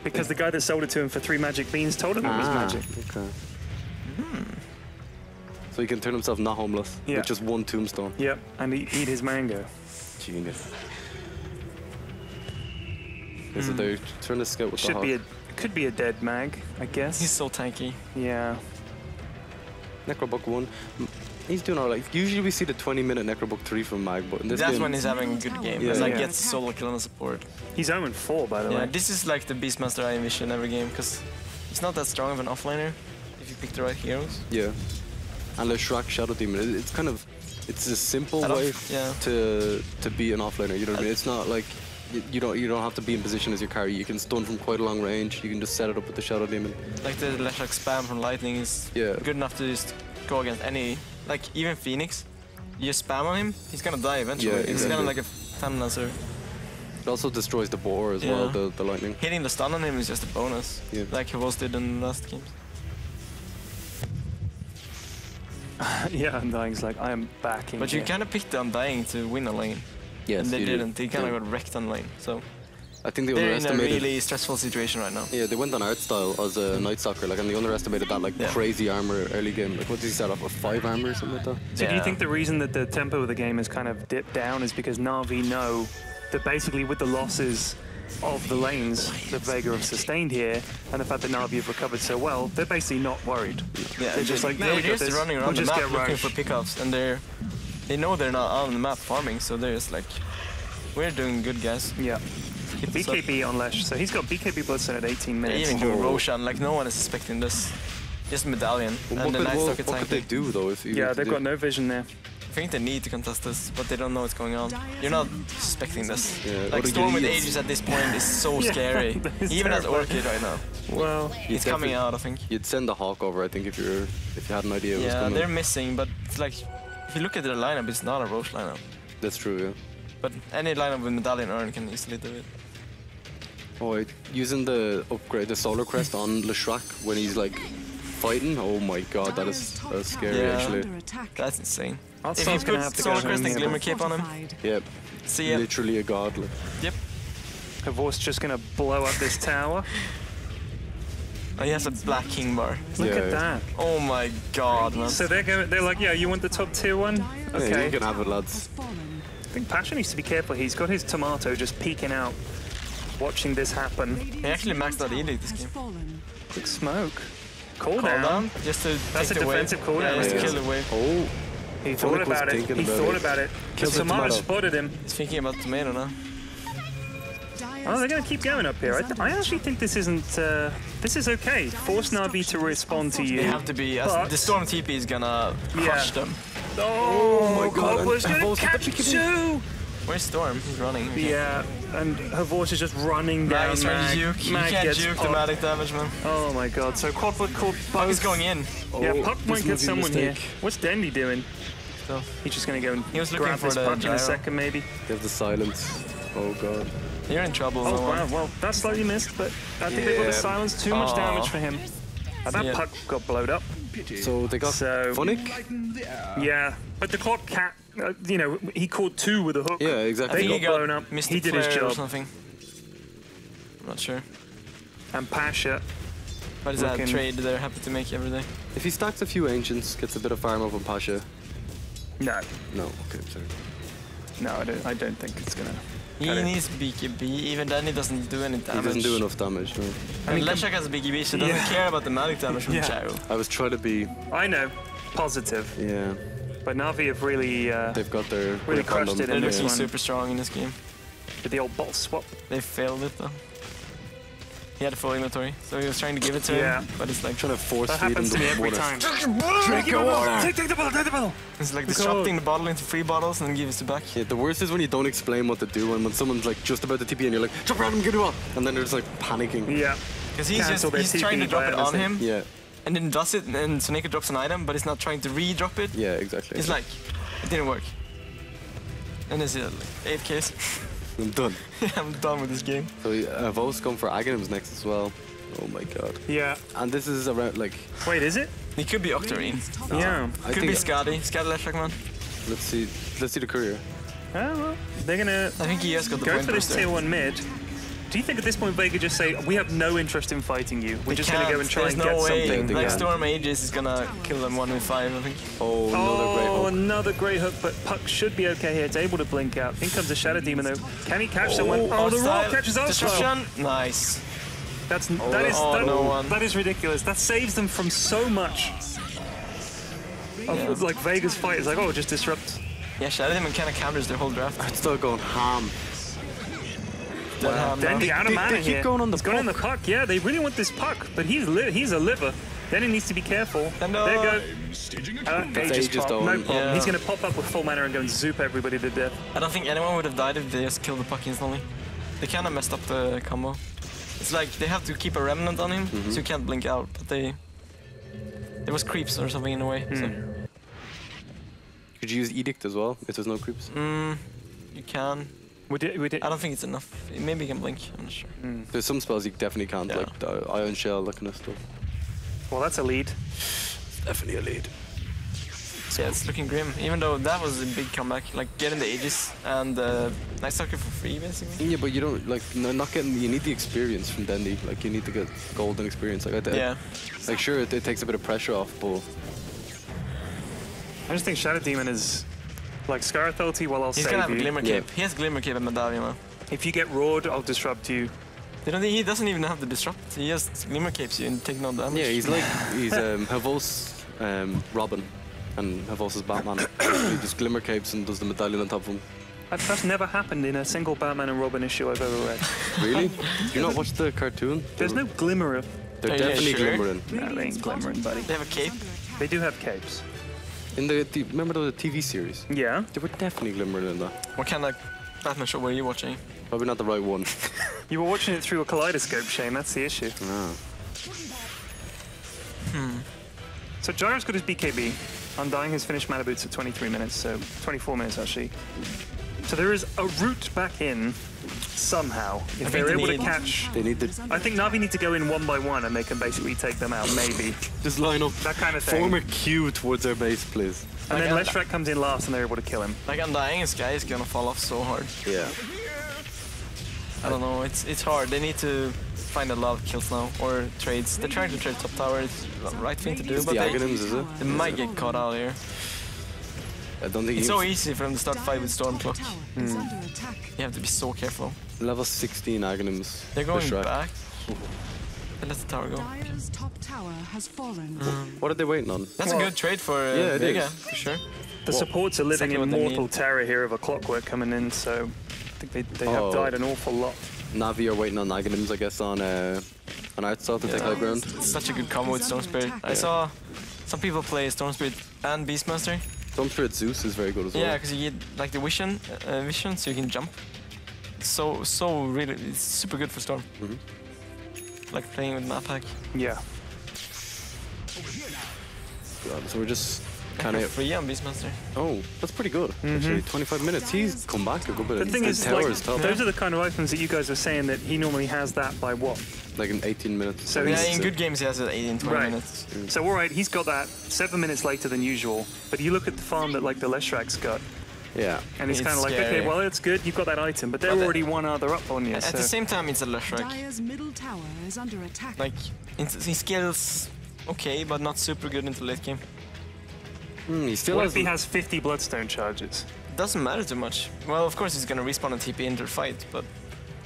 Because the guy that sold it to him for 3 magic beans told him it was magic. Okay. So he can turn himself not homeless Yeah. with just 1 tombstone. Yep, and eat his mango. Genius. Okay, so they're trying to scout with the Should hawk. be could be a dead mag, I guess. He's so tanky. Yeah. Necrobook 1. He's doing alright. Usually we see the 20-minute Necrobook 3 from Mag, but in this That's game, when he's having a good game. Yeah. It's like Yeah. gets solo kill on the support. He's 0-4, by the Yeah, way. this is like the Beastmaster I envision every game because he's not that strong of an offlaner if you pick the right heroes. yeah. And the Shrek Shadow Demon, it's kind of, it's a simple Set up, way yeah. to be an offlaner. You know what I mean? It's not like you don't have to be in position as your carry. You can stun from quite a long range. You can just set it up with the Shadow Demon. Like the Leshak spam from Lightning is Yeah. good enough to just go against any, like even Phoenix. You spam on him, he's gonna die eventually. Yeah, He's kind exactly. of like a Fan Lancer. It also destroys the boar as well, Yeah. the lightning. Hitting the stun on him is just a bonus, Yeah. like he was did in the last games. Yeah, Undying's like, I am backing But you here. kind of picked the Undying to win a lane, Yes, and they you do. didn't. They kind of Yeah. got wrecked on lane. So I think they they're in a underestimated. really stressful situation right now. Yeah, they went on art style as a Night Stalker, like, and they underestimated that like Yeah. crazy armor early game. Like, what did he start off with? 5 armor or something like that? So do you Yeah. think the reason that the tempo of the game has kind of dipped down is because Na'Vi know that basically with the losses of the lanes that Vega have sustained here, and the fact that Na'Vi have recovered so well, they're basically not worried. Yeah, They're just like, yeah, they're we got just this. running We'll around the just map get looking Roche. for pickups, and they know they're not out on the map farming, so they're just like, we're doing good, guys. Yeah. Keep this up. BKB on Lesh, so he's got BKB Bloodstone at 18 They minutes. even do Roshan, like no one is expecting this. Just Medallion Well, and the Night Stalker what could they tanking. do though? If you Yeah, if they've they got do- no vision there. I think they need to contest this, but they don't know what's going on. You're not suspecting this. Yeah, or Like the Storm with Gileads. Aegis at this point is so Yeah, scary. that is Even as terrifying. Orchid right now. Well, It's coming out, I think. You'd send the Hawk over, I think, if you had an idea it was Yeah, coming. they're missing, but it's like, if you look at their lineup, it's not a Roche lineup. That's true, yeah. But any lineup with Medallion Urn can easily do it. Oh wait, using the upgrade, the Solar Crest on Leshak when he's like fighting. Oh my god, that is scary Yeah. actually. Under attack. That's insane. Art's If you gonna have put to Solar go Crest in and here, Glimmer but Cape on him, Fortified. Yep, see ya. literally a god. Like. Yep. Havor's just gonna blow up this tower. Oh, he has a black king bar. Look Yeah. at that. Oh my god, man. So they're like, yeah, you want the top tier one? Yeah, Okay. you can have it, lads. Fallen. I think Pasha needs to be careful. He's got his tomato just peeking out, watching this happen. He actually maxed out Edict this Has game. fallen. Quick smoke. Call Call down. down, just to That's take a the wave. defensive cooldown, Yeah, just to yeah. kill the wave. Oh, He thought Phonic was about it. thinking He about thought it. about it. Killed The the tomato tomato. spotted him. He's thinking about tomato now. Oh, they're going to keep going up here. I actually think this isn't. This is okay. Force Na'Vi to respond to you. They have to be, But- the Storm TP is gonna crush them. Oh my God, and was going Havor's to got catch the PKB. two. Where's Storm? He's running. Yeah, and her voice is just running down. Mag is trying to Mag. juke. Mag He can't gets juke the popped. magic damage, man. Oh my god. So quad foot called Puck is going in. Yeah, Oh, Puck this might get might be a someone here. mistake. What's Dendy doing? So, He's just going to go and He was looking grab for this the Puck in gyro. a second, maybe. they have the silence. Oh god. you're in trouble, Oh no wow, one. well, that slightly missed, but I think they got Yeah. the silence. Too much Aw. damage for him. And that Yeah. Puck got blowed up. So they got So- Phonic? Yeah, but the clock cat, you know, he caught two with a hook. Yeah, I exactly. They think he got got blown up. Mystic He did his Flare or job. something. I'm not sure. And Pasha, But is that a Looking- trade they're happy to make every day? If he stacks a few ancients, gets a bit of farm up on Pasha. no, No, okay, sorry. no, I don't think it's gonna. He Got it. needs BKB, even then he doesn't do any He damage. doesn't do enough damage. No. And Leshak has BKB, so he doesn't Yeah. care about the magic damage from Yeah. Gyro. I was trying to be, I know, positive, yeah. but Na'Vi have really They've got their Really grip on crushed them. it They're in this looking one. super strong in this game. with the old ball swap. They failed it though. He had a full inventory, so he was trying to give it to Yeah. him, but it's like Trying to force That feed him happens to the me every water. time. Drink your water. Take the bottle, take the bottle. it's like Go. disrupting the bottle into 3 bottles and then gives it back. Yeah, the worst is when you don't explain what to do and when someone's like just about to TP and you're like, jump around and get it up, and then they're just like panicking. Yeah, Because he's Cancel their he's trying to TP drop by it on mistake. him, Yeah, and then does it, and Sonika drops an item, but he's not trying to re-drop it. yeah, exactly. It's like, it didn't work. And it's like 8 kills. I'm done. I'm done with this game. So Vo's going for Aghanims next as well. Oh my god. Yeah. And this is around like. Wait, is it? It could be Octarine. Yeah. I Could think be Skadi. Skadi left track man. Let's see the courier. Oh, well, they're gonna I think he has got the go point for this booster. tier 1 mid. Do you think at this point Vega just say, we have no interest in fighting you, we're just gonna go and try There's and no get way. something? Like Yeah. Storm Aegis is gonna kill them 1v5, I think. Oh, another great Oh, hook. another great hook, but Puck should be okay here. It's able to blink out. In comes the Shadow Demon though. Can he catch someone? Oh, the Roar catches us. Disruption. Nice. That is ridiculous. That saves them from so much. Of, like Vega's fight is like, oh, just disrupt. Yeah, Shadow Demon kind of counters their whole draft. It's still going ham. Dendy out of mana they keep here. going on the He's going on the puck. Yeah, they really want this puck, but he's a liver. Dendy needs to be careful. No. There you go. Aegis Pop. down. No problem. Yeah. He's going to pop up with full mana and go and zoop everybody to death. I don't think anyone would have died if they just killed the puck instantly. They kind of messed up the combo. It's like they have to keep a remnant on him, so you can't blink out. But there was creeps or something in a way. So. Could you use Edict as well if there's no creeps? You can. We did. I don't think it's enough. Maybe you can blink. I'm not sure. There's some spells you definitely can't, Yeah. like the Iron Shell, that kind of stuff. Well, that's a lead. Definitely a lead. Yeah, it's looking grim. Even though that was a big comeback, like getting the Aegis and Night Stalker for free, basically. Yeah, but you don't like not getting. You need the experience from Dendy. Like you need to get golden experience. Like I did. Yeah. Like sure, it takes a bit of pressure off, but I just think Shadow Demon is like Scar Authority while I'll He's save gonna have a you. Glimmer Yeah. Cape. He has Glimmer Cape and Medallion now. If you get roared, I'll disrupt you. He doesn't even have to disrupt. He just Glimmer Capes you and take no damage. yeah, he's Havos Robin and Havos is Batman. He just glimmer capes and does the medallion on top of him. That's never happened in a single Batman and Robin issue I've ever read. Really? You not watch the cartoon? There's no glimmer of. They're Are you definitely sure? glimmering. No, they ain't glimmering, buddy. They have a cape. They do have capes. In the remember the TV series? Yeah. They were definitely glimmering in that. What kind of Batman show were you watching? Probably not the right one. You were watching it through a kaleidoscope, Shane. That's the issue. No. So Gyro's got his BKB. Undying has finished mana boots at 23 minutes, so 24 minutes actually. So there is a route back in somehow. If they're able to catch. They need to I think Na'Vi need to go in one by one and they can basically take them out, maybe. just line up. That kind of thing. Form a queue towards their base, please. And then Like, Leshrac comes in last and they're able to kill him. Like Undying, this guy is gonna fall off so hard. Yeah. I don't know. It's hard. They need to find a lot of kills now or trades. They're trying to trade top tower. It's the right thing to do, It's but the they Aghanims, is it? might get caught out here. I don't think It's you so easy for them to start fight with Stormcloak. Tower is under attack. You have to be so careful. level 16 Aghanims. They're going Leshrac. back. They let the tower go. Dire's top tower has fallen. What are they waiting on? That's a good trade for Yeah, it Vega, is. for sure. The supports are living Exactly in what they mortal need. terror here of a clockwork coming in, so I think they have Oh. died an awful lot. Navi are waiting on Aghanims, I guess, on Artstar to take high ground. It's such a good combo with Storm Spirit. I saw some people play Storm Spirit and Beastmaster. Storm Spirit Zeus is very good as well. Yeah, because you get like the vision, so you can jump. So really, it's super good for Storm. Like playing with map hack. Yeah. So we're just kind Kind of. free on Beastmaster. Oh, that's pretty good. Actually, 25 minutes. He's come back a good bit. The thing is, tower like, is top. those are the kind of items that you guys are saying that he normally has that by what? Like in 18 minutes. So Yeah, he's- in good games he has it 18, 20 Right. minutes. So all right, he's got that 7 minutes later than usual. But you look at the farm that like the Leshrac's got, Yeah. and it's It's kind of like, scary. okay, well it's good, you've got that item, but they're But the- already one other up on you. At So. the same time, it's a Leshrac. Dire's middle tower is under attack. Like, he scales okay, but not super good into late game. He still What has. if he has 50 Bloodstone charges? Doesn't matter too much. Well, of course he's gonna respawn and TP into the fight, but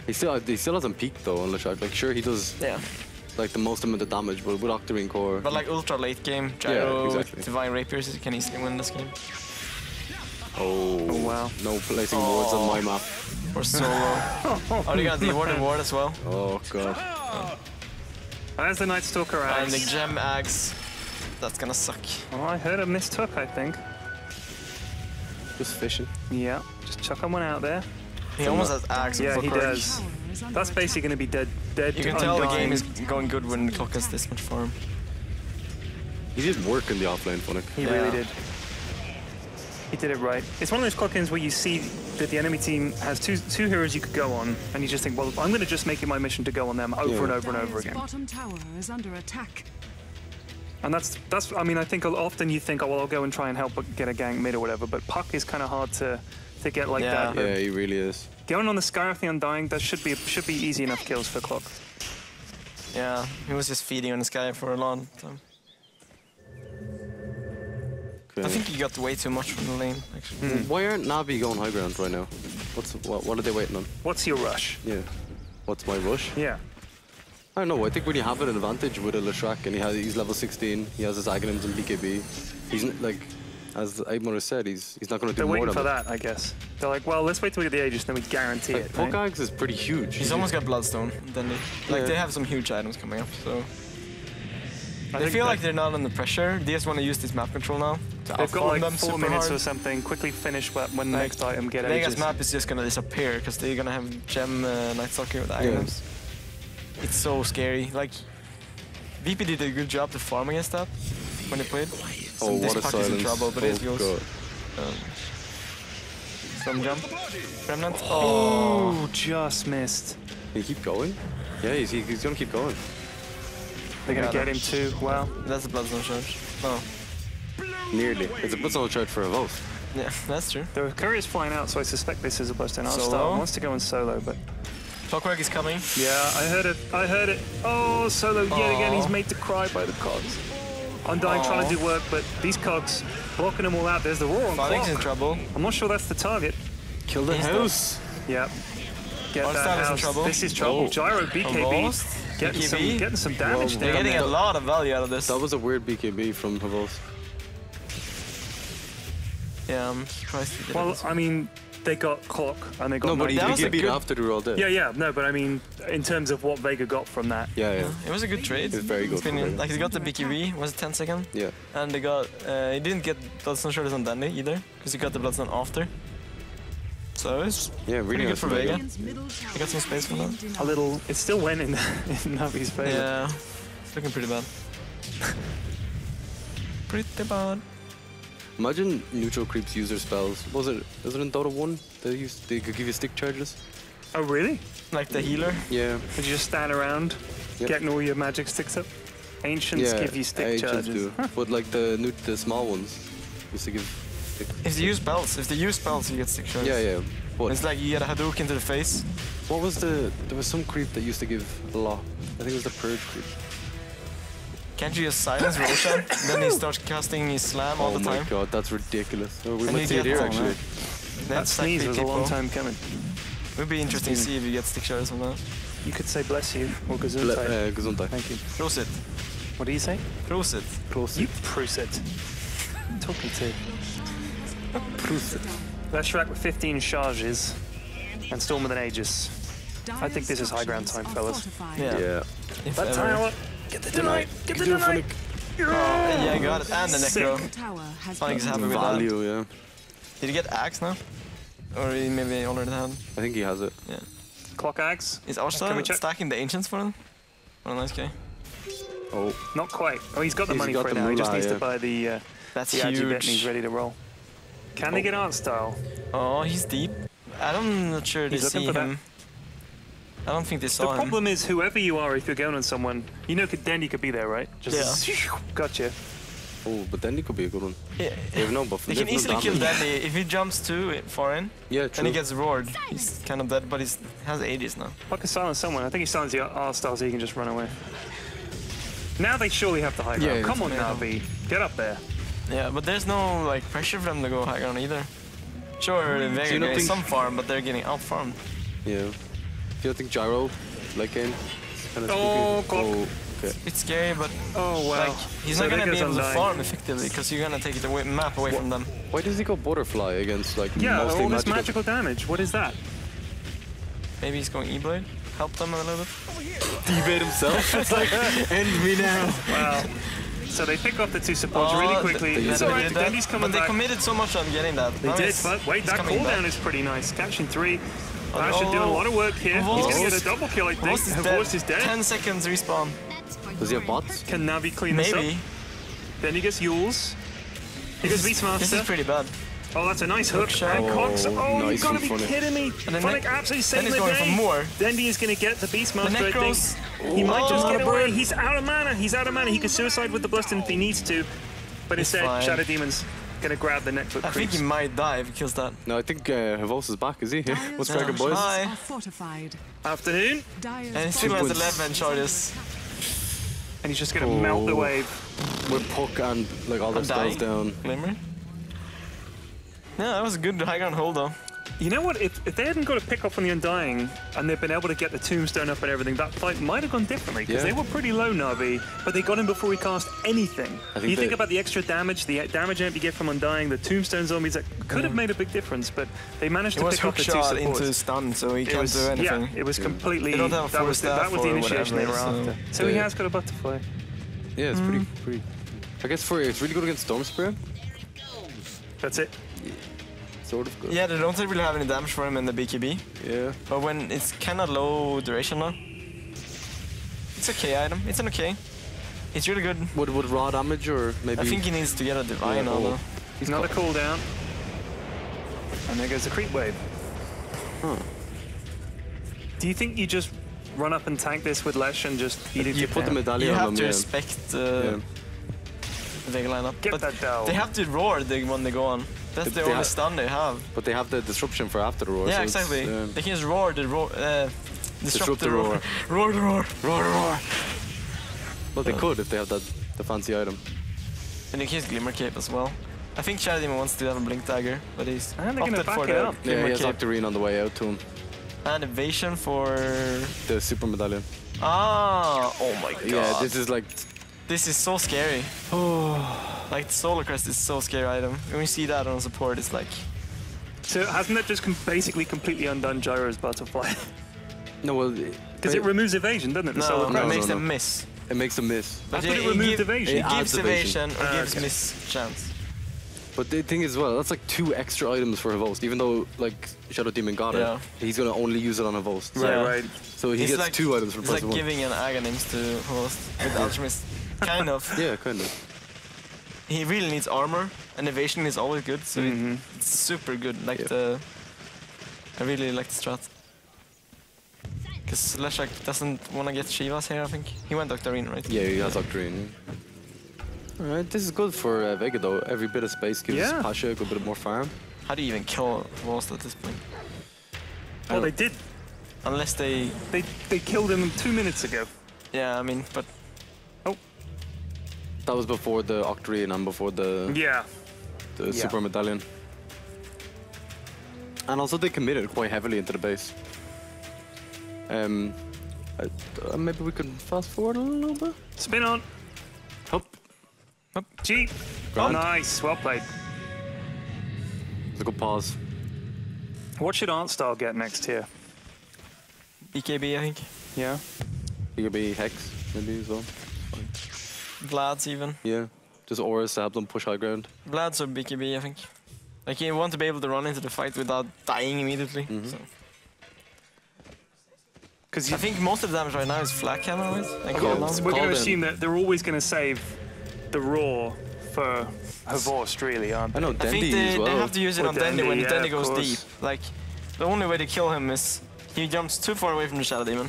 He still hasn't peaked though on Leshrac. Like sure he does yeah. like the most amount of damage, but with Octarine Core. But like ultra late game, Gyro exactly. with Divine Rapiers, you can easily win this game. Oh, wow. No placing wards on my map. Or solo. Oh, they got the ward as well. Oh god. There's the Night Stalker And the axe. gem axe. That's gonna suck. Oh, I heard a missed hook, I think. Just fishing. Yeah, just chucking one out there. He almost has axe. Yeah, for he quirk. does. Tower is under That's attack. basically going to be dead You to can tell the Undying. game is going good when the clock has this much farm. He did work in the offlane, Funny. He Yeah. really did. He did it right. It's one of those clock-ins where you see that the enemy team has two heroes you could go on, and you just think, well, I'm going to just make it my mission to go on them over and over and over again. Bottom tower is under attack. And that's. I mean, I think often you think, oh, well, I'll go and try and help get a gank mid or whatever, but Puck is kind of hard to get like that. Yeah, he really is. Going on the Sky of the Undying, that should be easy enough kills for Clock. Yeah, he was just feeding on the Sky for a long time. Okay. I think he got way too much from the lane, actually. Why aren't Navi going high ground right now? What are they waiting on? What's your rush? Yeah. What's my rush? Yeah. I don't know. I think when you have an advantage with a Leshrac and he's level 16, he has his Aghanims and BKB. He's like, as Aimor said, he's not going to do more They're waiting than for that, I guess. They're like, well, let's wait till we get the Aegis, then we guarantee it. Puck Right? Axe is pretty huge. He's almost got Bloodstone. Then they have some huge items coming up, so they feel like they're not under pressure. They just want to use this map control now. They've got like them 4 minutes or something. Quickly finish when the next item get Aegis. Vega's map is just gonna disappear because they're gonna have Gem Night Stalker with items. It's so scary. Like VP did a good job to farm against that when they played. Oh, this what a Puck is in silence. trouble, but it goes. God. Some jump. Remnant. Oh, just missed. Can he keep going? Yeah, he's going to keep going. They're going to get him too. Wow. That's a Bloodstone charge. Oh. Nearly. It's a Bloodstone charge for a vote. Yeah, that's true. The courier's flying out, so I suspect this is a Bloodstone. Solo? Wants to go in solo, but... Clockwork is coming. Yeah, I heard it. Oh, solo yet again. He's made to cry by the cogs. Undying trying to do work, but these cogs blocking them all out. There's the roar on Farling's in Clock. trouble. I'm not sure that's the target. Kill the house. Yep. Get Our that stab is in house. trouble. This is trouble. Oh. Gyro, BKB. Almost. Getting some damage They're down getting there. a lot of value out of this. That was a weird BKB from Havos. Yeah, I'm surprised he did Well, it. I mean, they got Clock and they got... No, but he That was a BKB'd good- after they were all dead. Yeah, no, but I mean, in terms of what Vega got from that. Yeah. It was a good trade. It was very good It's been for Vega. like he got the BKB, was it 10 second? Yeah. And they got, he didn't get Bloodstone Shoulders on Dandy either, because he got the Bloodstone after. So it's Yeah, really pretty good nice for for Vega. Vega. He got some space for that. A little... It still went in Navi's favor. Yeah, it's looking pretty bad. Pretty bad. Imagine neutral creeps use their spells. Was it in Dota 1? They could give you stick charges? Oh, really? Like the healer. Yeah. Did you just stand around, Yep. getting all your magic sticks up? Ancients give you stick Ancients charges. do. But like the small ones used to give stick. If they use spells, you get stick charges. Yeah. What? It's like you get a Hadouken to the face. What was there was some creep that used to give a lot. I think it was the Purge creep. Can't you just silence Roshan? Then he starts casting his slam all the time. Oh my god, that's ridiculous. Oh, we And might you see it get here all actually. that. That sneeze was a long time coming. Would be interesting to see if you get stick charges on that. You could say bless you or gesundheit. Gesundheit. Thank you. Prosit. What do you say? Prosit. You Prusit. Talking to. Prosit. Leshrac with 15 charges and Storm with an Aegis. I think this is high ground time, fellas. Yeah. If That ever. tower. Get the denied. Get the denied. Oh, yeah, I got it. And the Sick. Necro. Tower has Onyx is been happy with that. Value, yeah. Did he get Axe now? Or he maybe already had? I think he has it. Yeah. Clock Axe. Is Can we Arstar check? stacking the Ancients for him? What a nice guy. Oh. Not quite. Oh, he's got the He's money got for it the now. He just moolah, needs to yeah. buy the That's Agi bit and he's huge. ready to roll. Can they get art style? Oh, he's deep. I'm not sure they He's looking see for that. him. I don't think they The saw him. problem is, whoever you are, if you're going on someone, you know Dandy could be there, right? Just gotcha. Oh, but then he could be a good one. Yeah. They have no buff. They they can have no easily kill damage. Dandy if he jumps too far in. Yeah, And true. he gets roared. He's kind of dead, but he has Aegis now. I could silence someone. I think he silenced the art style so he can just run away. Now they surely have the high ground. Yeah, Come on, yeah. Navi. Get up there. Yeah, but there's no like pressure for them to go high ground either. Sure, you Vega not getting think- some farm, but they're getting out farmed. Yeah. Do you think Gyro, like game, kind of Oh, spooky? God. Oh, okay. It's scary, but Oh, wow. like he's So not there gonna be goes able to Undying. farm effectively because you're gonna take the map away from them. Why does he go Butterfly against like Yeah, mostly all this magical damage. What is that? Maybe he's going E-Blade, help them a little bit. Debate himself? It's like, end me now. Wow. So they pick off the two supports really quickly. they It's did alright, did that, Dandy's coming but they back. committed so much on getting that. They Now did, it's- but wait, it's that coming cooldown back. is pretty nice. Catching 3. Oh, Ash is doing a lot of work here. He's going to Voss- get a double kill, I think. Voss is Voss is dead. 10 seconds respawn. Does he have bots? Can Navi clean this Maybe. up? Then he gets Yules. He gets This is Beastmaster. pretty bad. Oh, that's a nice hook. shot. And Cox. Oh, nice you've got to from be Funny. kidding me. And then Funny absolutely saved he's the going day. for more. Dendi is going to get the Beastmaster, I think. Necros. He might just Oh, get away. bird. He's out of mana. He's out of mana. He could suicide with the Bluster if he needs to. But instead, fine. Shadow Demon's going to grab the neck foot I think creeps. he might die if he kills that. No, I think Havos is back, is he? Dire's What's cracking, boys? Hi. are fortified. Afternoon. Dire's And he still has points. 11 charges. And he's just going to melt the wave. With Puck and like all the I'm spells dying. down. Glimmer. Yeah, that was a good high ground hold though. You know what? If they hadn't got a pick off on the Undying and they'd been able to get the Tombstone up and everything, that fight might have gone differently because Yeah. they were pretty low, Navi, but they got him before he cast anything. I think You think they- about the extra damage, the damage amp you get from Undying, the Tombstone zombies, that could have made a big difference, but they managed It to was pick up hook the two shot supports. into stun, so he It can't was, do anything. yeah, it was completely. They don't have a that full was staff the or initiation they were whatever, after. so- So he Yeah. has got a butterfly. Yeah, it's pretty. I guess it's really good against Storm Spear. That's it. Sort of good. Yeah, they don't really have any damage for him in the BKB, Yeah. but when it's kind of low duration now, it's okay item. It's an okay. It's really good. Would raw damage or maybe? I think he needs to get a divine Yeah, now oh. though. He's another cooldown. And there goes the creep wave. Huh. Do you think you just run up and tank this with Lesh and just eat it? You put the medallion You on have them, to yeah. respect Yeah. the Vega lineup. Get But that down. they have to roar when they go on. That's They the only have- stun they have. But they have the disruption for after the roar. Yeah, so it's, exactly. They can just roar the roar. Disrupt the roar. Roar the roar. Roar the roar. Well, they could if they have the fancy item. And they can use Glimmer Cape as well. I think Shadow Demon wants to have a Blink Dagger, but he's And they're gonna opted back for it the up. Yeah, Glimmer he has Cape. Octarine on the way out to him. And Evasion for... The super medallion. Ah! Oh my god. Yeah, this is like. This is so scary. Like, the Solar Crest is so scary item. When you see that on support, it's like... So hasn't that just basically completely undone Gyro's butterfly? No, well. Because it removes evasion, doesn't it? The No, solar it crest. makes no. them miss. It makes them miss. I thought yeah, it removed evasion. It It gives adds evasion. evasion or gives okay. miss chance. But the thing is, well, that's like 2 extra items for Havost. Even though, like, Shadow Demon got Yeah. it, he's gonna only use it on Havost. Right, Yeah. right. So he It's gets like, 2 items for the It's price like of 1. giving an Aghanims to host with Alchemist. Kind of. Yeah, kind of. He really needs armor, and evasion is always good, so it's super good. Like Yeah. I really like the strat. Because Leshak doesn't want to get Shivas here, I think. He went Octarine, right? Yeah, he has Octarine. Alright, this is good for Vega though. Every bit of space gives Yeah. Pasha a good bit more farm. How do you even kill Vost at this point? Oh, they did. Unless they... They killed him 2 minutes ago. Yeah, I mean, but... That was before the Octarine and before the Yeah. Super Medallion. And also they committed quite heavily into the base. Maybe we can fast forward a little bit. Spin on. Hup. G. Grand. Nice. Well played. It's a good pause. What should Artstyle get next here? BKB, I think. Yeah. He could be Hex, maybe as well. Vlad's even. Yeah. Just auras to help them push high ground. Vlad's or BKB, I think. Like, you want to be able to run into the fight without dying immediately. So. Because I think most of the damage right now is flat camera, right? And Okay, cooldown. so we're going Call to them. assume that they're always going to save the raw for Havost, really, aren't I they? know I think Dendi they, as well. they have to use it Or on Dendi when Dendi, Dendi of goes course. deep. Like, the only way to kill him is he jumps too far away from the Shadow Demon,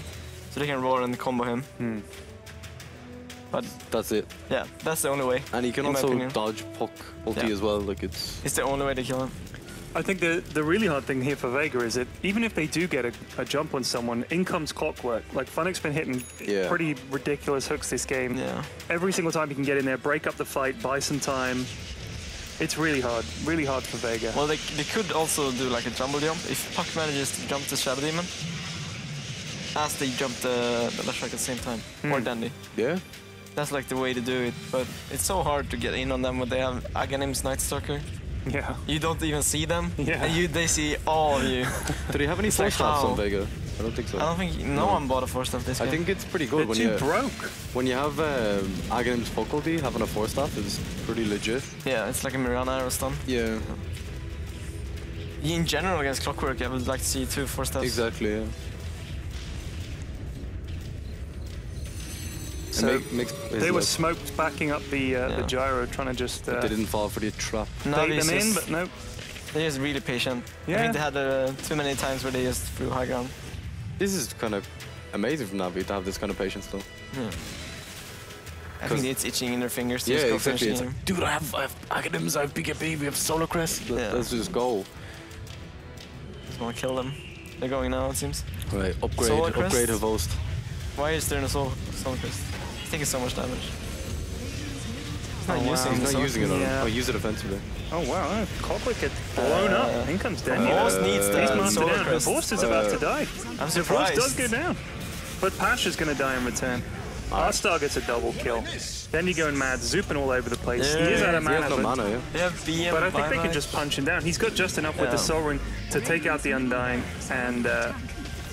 so they can roar and combo him. But That's it. yeah, that's the only way. And he can in my also opinion. dodge Puck ulti Yeah. as well. Like it's It's the only way to kill him. I think the really hard thing here for Vega is that even if they do get a jump on someone, in comes Clockwork. Like, Funnick's been hitting Yeah. pretty ridiculous hooks this game. Yeah. Every single time he can get in there, break up the fight, buy some time. It's really hard for Vega. Well, they could also do like a jumble jump. If Puck manages to jump the Shadow Demon, as they jump the Leshak at the same time, or Dendi. yeah. That's like the way to do it, but it's so hard to get in on them when they have Aghanim's Night Stalker. Yeah. You don't even see them, Yeah. and they see all of you. Do they have any It's force like staffs how- on Vega? I don't think so. I don't think no one bought a 4-staff this I game. think it's pretty They're good when too you broke. when you have Aghanim's faculty, having a 4-staff is pretty legit. Yeah, it's like a Mirana arrow stun. Yeah, In general, against Clockwork, I would like to see 2 4-staffs. exactly. Yeah. So makes his they were life- smoked backing up the gyro, trying to just they didn't fall for the trap. bait Navi's them in, just but no. They're just really patient. I Yeah. think they had too many times where they just threw high ground. This is kind of amazing from Navi to have this kind of patience, though. I think it's itching in their fingers to Yeah, just go exactly. finish It's the like, game. dude, I have Academics, I have BKB, we have Solar Crest. Yeah. Let's just go. Just want to kill them. They're going now, it seems. Right, upgrade, Solar Crest? upgrade her host. Why is there no soul crest? I think it's so much damage. He's not Oh, wow. using He's the not using it on Yeah. him. Oh, use it offensively. Oh wow, Clockwork gets blown up. In comes Dendy. Horse needs He's the mastered solar down. crest. Horse is about to die. I'm Horse surprised. does go down. But Pasha's going to die in return. Arstar gets a double kill. Dendy going mad, zooping all over the place. He is out of He mana, has no but, mana, yeah. They have BM. but I think they bye-bye. can just punch him down. He's got just enough with the Yeah. Sovereign to take out the Undying. And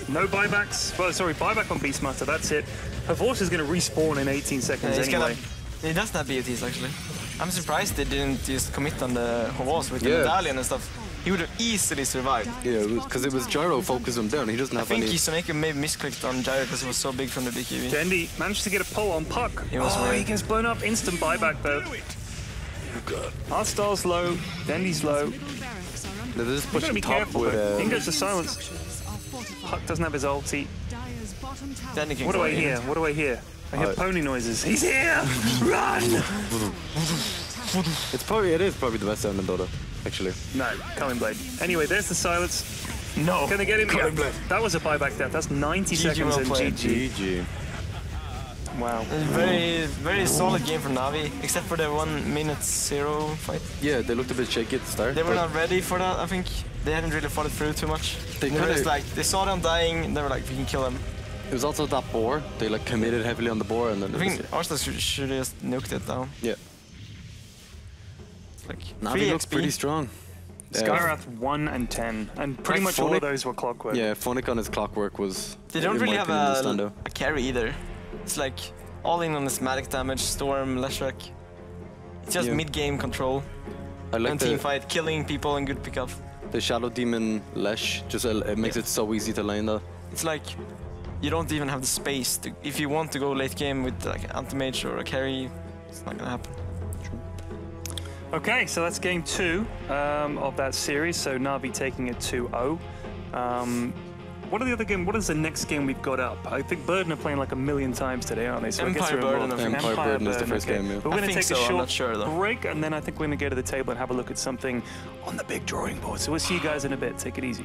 no buybacks. Well, sorry, buyback on Beastmaster, that's it. Horse is going to respawn in 18 seconds he's anyway. He doesn't have BOTs actually. I'm surprised they didn't just commit on the Horse with the Yeah. medallion and stuff. He would have easily survived. Yeah, because it was Gyro focused him down. He doesn't I have think any. Isomeka maybe misclicked on Gyro because it was so big from the BKB. Dendy managed to get a pull on Puck. It was Oh, weird. he gets blown up. Instant buyback though. Arstar's low, Dendy's low. Middle barracks are under They're just You've got to pushing be top careful with. though. In goes the silence. structures are fortified. Puck doesn't have his ulti. Dire's bottom tower. Then he can What do go I in. hear? What do I hear? I hear pony noises. He's here! Run! It is probably the best sound in Dota, actually. No, Culling Blade. Anyway, there's the silence. No. Can they get him? Culling Yeah. Blade. That was a buyback death. That's 90 GG seconds well and played. GG. GG. Wow. Very, very solid game from Navi, except for the 1 minute 0 fight. Yeah, they looked a bit shaky at the start. They were but not ready for that, I think. They hadn't really followed through too much. They They were kinda- just like, they saw them dying, and they were like, we can kill them. It was also that boar. They like committed heavily on the boar, and then I it was, think Arsenal should have just nuked it down. yeah. Like, Navi 3 looked XP. pretty strong. Skyrath 1 and 10. And pretty Like much all Phonic- of those were Clockwork. Yeah, Phonic on his clockwork was. They don't in really my have opinion, the standout. a carry either. It's like all in on the Smatic damage, Storm, Leshrac. It's just Yeah. mid-game control I like and team fight, killing people and good pickup. the Shadow Demon Lesh. Just it makes it so easy to lane that. It's like you don't even have the space to, if you want to go late game with like an anti-mage or a carry, it's not gonna happen. Okay, so that's game 2 of that series. So Navi taking it 2-0. What are the other game? What is the next game we've got up? I think Burden are playing like a million times today, aren't they? So I guess Empire they're Burden, involved. I think. Empire Burden is the first okay. game, yeah. But we're I going to think take so, a I'm short not sure, though. break, and then I think we're going to go to the table and have a look at something on the big drawing board. So we'll see you guys in a bit. Take it easy.